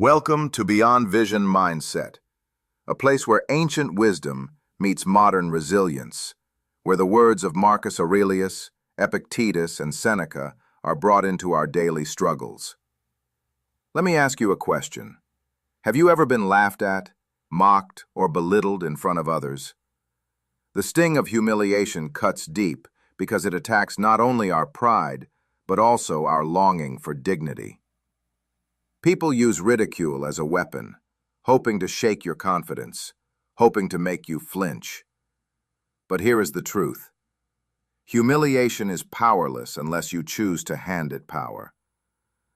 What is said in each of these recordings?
Welcome to Beyond Vision Mindset, a place where ancient wisdom meets modern resilience, where the words of Marcus Aurelius, Epictetus, and Seneca are brought into our daily struggles. Let me ask you a question. Have you ever been laughed at, mocked, or belittled in front of others? The sting of humiliation cuts deep because it attacks not only our pride, but also our longing for dignity. People use ridicule as a weapon, hoping to shake your confidence, hoping to make you flinch. But here is the truth. Humiliation is powerless unless you choose to hand it power.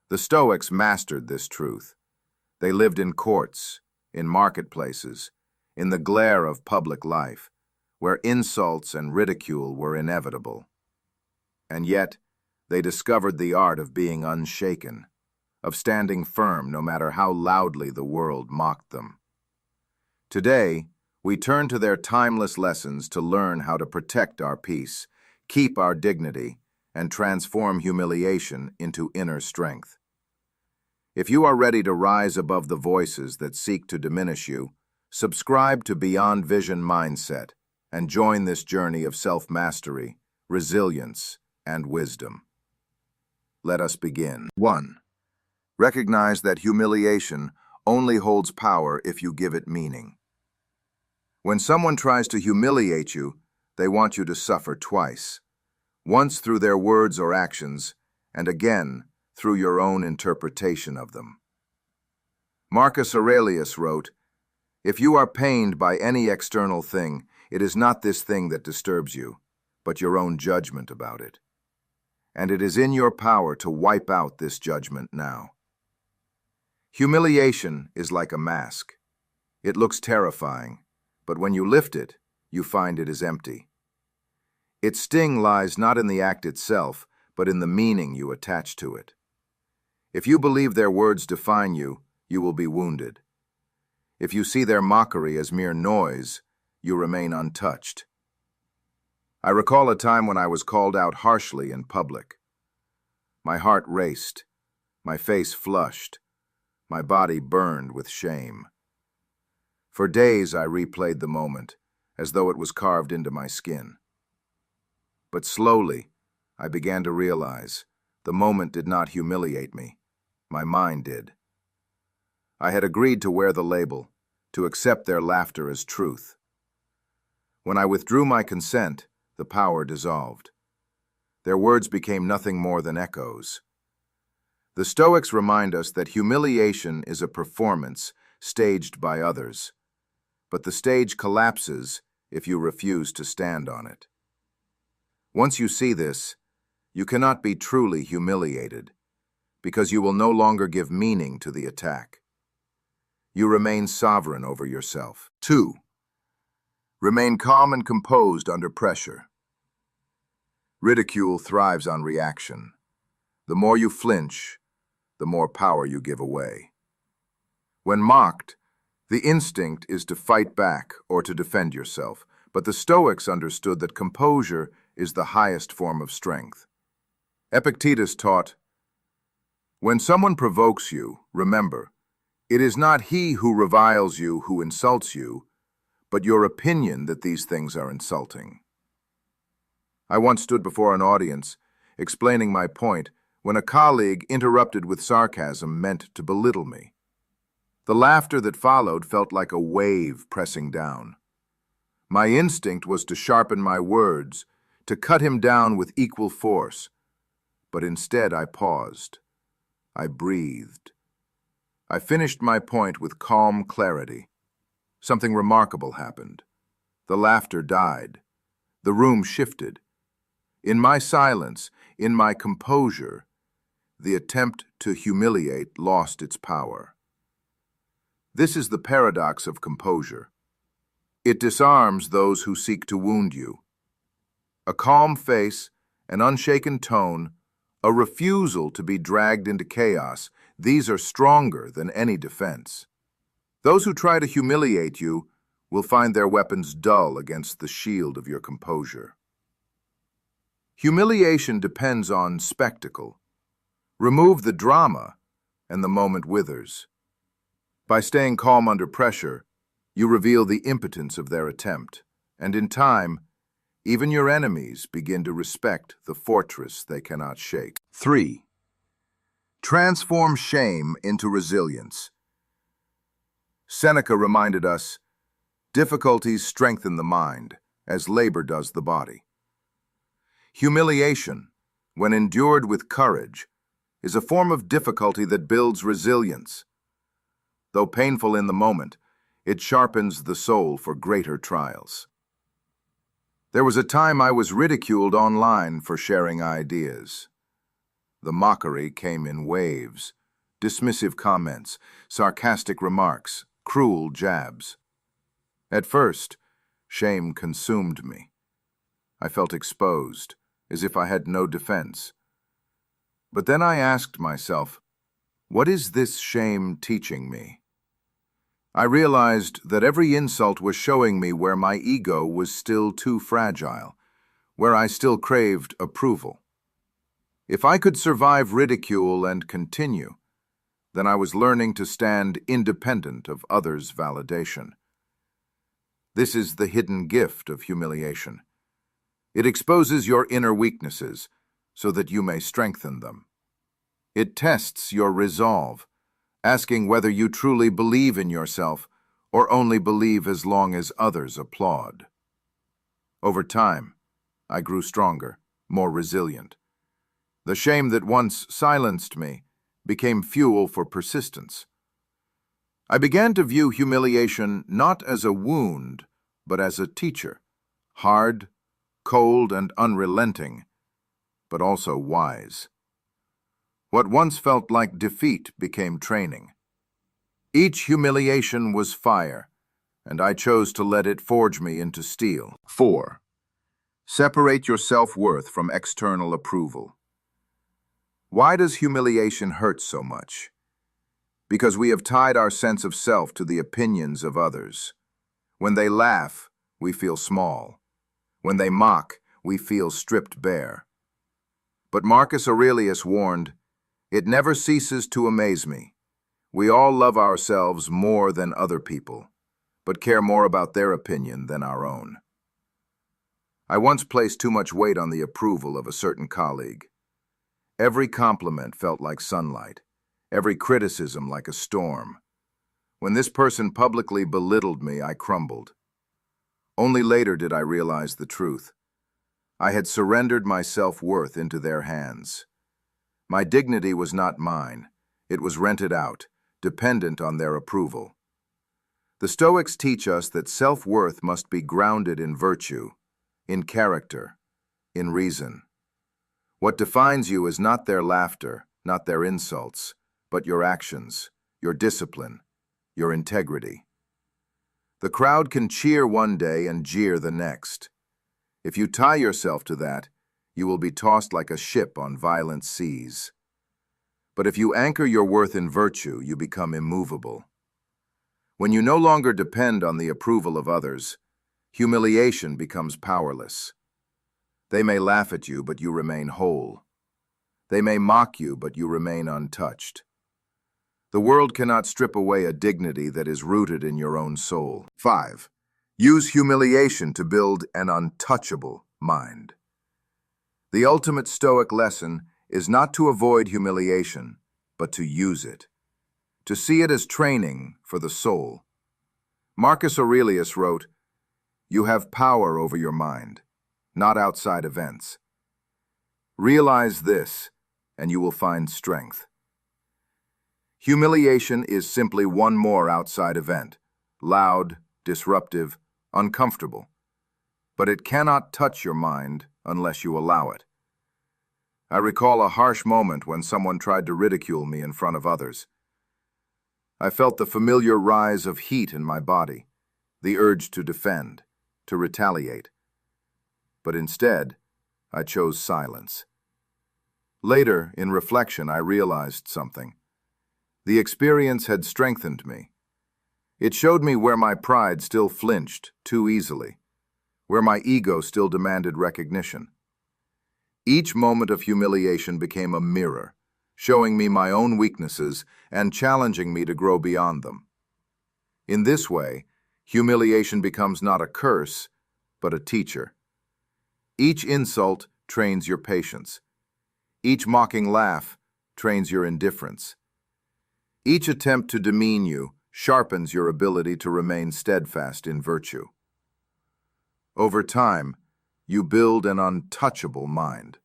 The Stoics mastered this truth. They lived in courts, in marketplaces, in the glare of public life, where insults and ridicule were inevitable. And yet, they discovered the art of being unshaken, of standing firm no matter how loudly the world mocked them. Today, we turn to their timeless lessons to learn how to protect our peace, keep our dignity, and transform humiliation into inner strength. If you are ready to rise above the voices that seek to diminish you, subscribe to Beyond Vision Mindset and join this journey of self-mastery, resilience, and wisdom. Let us begin. 1. Recognize that humiliation only holds power if you give it meaning. When someone tries to humiliate you, they want you to suffer twice, once through their words or actions, and again through your own interpretation of them. Marcus Aurelius wrote, "If you are pained by any external thing, it is not this thing that disturbs you, but your own judgment about it. And it is in your power to wipe out this judgment now." Humiliation is like a mask. It looks terrifying, but when you lift it, you find it is empty. Its sting lies not in the act itself, but in the meaning you attach to it. If you believe their words define you, you will be wounded. If you see their mockery as mere noise, you remain untouched. I recall a time when I was called out harshly in public. My heart raced, my face flushed, my body burned with shame. For days I replayed the moment, as though it was carved into my skin. But slowly, I began to realize the moment did not humiliate me. My mind did. I had agreed to wear the label, to accept their laughter as truth. When I withdrew my consent, the power dissolved. Their words became nothing more than echoes. The Stoics remind us that humiliation is a performance staged by others, but the stage collapses if you refuse to stand on it. Once you see this, you cannot be truly humiliated, because you will no longer give meaning to the attack. You remain sovereign over yourself. 2. Remain calm and composed under pressure. Ridicule thrives on reaction. The more you flinch, the more power you give away. When mocked, the instinct is to fight back or to defend yourself, but the Stoics understood that composure is the highest form of strength. Epictetus taught, "When someone provokes you, remember, it is not he who reviles you who insults you, but your opinion that these things are insulting." I once stood before an audience, explaining my point, when a colleague interrupted with sarcasm meant to belittle me. The laughter that followed felt like a wave pressing down. My instinct was to sharpen my words, to cut him down with equal force, but instead I paused. I breathed. I finished my point with calm clarity. Something remarkable happened. The laughter died. The room shifted. In my silence, in my composure, the attempt to humiliate lost its power. This is the paradox of composure. It disarms those who seek to wound you. A calm face, an unshaken tone, a refusal to be dragged into chaos, these are stronger than any defense. Those who try to humiliate you will find their weapons dull against the shield of your composure. Humiliation depends on spectacle. Remove the drama, and the moment withers. By staying calm under pressure, you reveal the impotence of their attempt, and in time, even your enemies begin to respect the fortress they cannot shake. 3. Transform shame into resilience. Seneca reminded us, difficulties strengthen the mind, as labor does the body. Humiliation, when endured with courage, is a form of difficulty that builds resilience. Though painful in the moment, it sharpens the soul for greater trials. There was a time I was ridiculed online for sharing ideas. The mockery came in waves, dismissive comments, sarcastic remarks, cruel jabs. At first, shame consumed me. I felt exposed, as if I had no defense. But then I asked myself, what is this shame teaching me? I realized that every insult was showing me where my ego was still too fragile, where I still craved approval. If I could survive ridicule and continue, then I was learning to stand independent of others' validation. This is the hidden gift of humiliation. It exposes your inner weaknesses so that you may strengthen them. It tests your resolve, asking whether you truly believe in yourself or only believe as long as others applaud. Over time, I grew stronger, more resilient. The shame that once silenced me became fuel for persistence. I began to view humiliation not as a wound, but as a teacher, hard, cold, and unrelenting, but also wise. What once felt like defeat became training. Each humiliation was fire, and I chose to let it forge me into steel. 4. Separate your self-worth from external approval. Why does humiliation hurt so much? Because we have tied our sense of self to the opinions of others. When they laugh, we feel small. When they mock, we feel stripped bare. But Marcus Aurelius warned, "It never ceases to amaze me. We all love ourselves more than other people, but care more about their opinion than our own." I once placed too much weight on the approval of a certain colleague. Every compliment felt like sunlight, every criticism like a storm. When this person publicly belittled me, I crumbled. Only later did I realize the truth. I had surrendered my self-worth into their hands. My dignity was not mine. It was rented out, dependent on their approval. The Stoics teach us that self-worth must be grounded in virtue, in character, in reason. What defines you is not their laughter, not their insults, but your actions, your discipline, your integrity. The crowd can cheer one day and jeer the next. If you tie yourself to that, you will be tossed like a ship on violent seas. But if you anchor your worth in virtue, you become immovable. When you no longer depend on the approval of others, humiliation becomes powerless. They may laugh at you, but you remain whole. They may mock you, but you remain untouched. The world cannot strip away a dignity that is rooted in your own soul. 5. Use humiliation to build an untouchable mind. The ultimate Stoic lesson is not to avoid humiliation, but to use it, to see it as training for the soul. Marcus Aurelius wrote, "You have power over your mind, not outside events. Realize this, and you will find strength." Humiliation is simply one more outside event, loud, disruptive, uncomfortable. But it cannot touch your mind unless you allow it. I recall a harsh moment when someone tried to ridicule me in front of others. I felt the familiar rise of heat in my body, the urge to defend, to retaliate. But instead, I chose silence. Later, in reflection, I realized something. The experience had strengthened me. It showed me where my pride still flinched too easily, where my ego still demanded recognition. Each moment of humiliation became a mirror, showing me my own weaknesses and challenging me to grow beyond them. In this way, humiliation becomes not a curse, but a teacher. Each insult trains your patience. Each mocking laugh trains your indifference. Each attempt to demean you sharpens your ability to remain steadfast in virtue. Over time, you build an untouchable mind.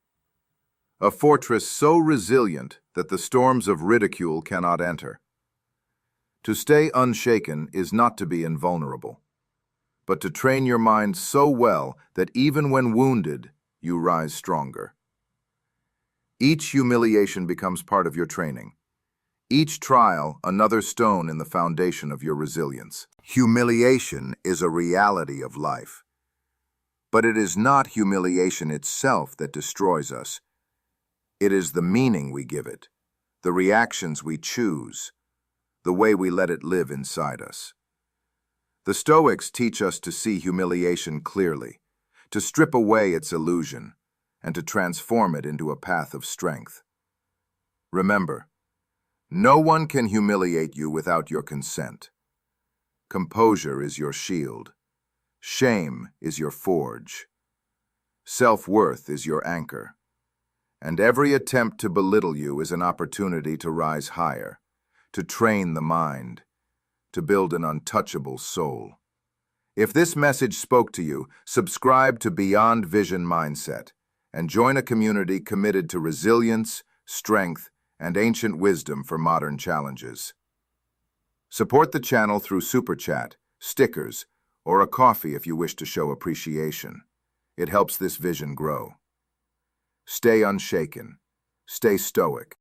A fortress so resilient that the storms of ridicule cannot enter. To stay unshaken is not to be invulnerable, but to train your mind so well that even when wounded, you rise stronger. Each humiliation becomes part of your training. Each trial, another stone in the foundation of your resilience. Humiliation is a reality of life. But it is not humiliation itself that destroys us. It is the meaning we give it, the reactions we choose, the way we let it live inside us. The Stoics teach us to see humiliation clearly, to strip away its illusion, and to transform it into a path of strength. Remember, no one can humiliate you without your consent. Composure is your shield. Shame is your forge. Self-worth is your anchor. And every attempt to belittle you is an opportunity to rise higher, to train the mind, to build an untouchable soul. If this message spoke to you, subscribe to Beyond Vision Mindset and join a community committed to resilience, strength, and ancient wisdom for modern challenges. Support the channel through Super Chat, stickers, or a coffee if you wish to show appreciation. It helps this vision grow. Stay unshaken. Stay stoic.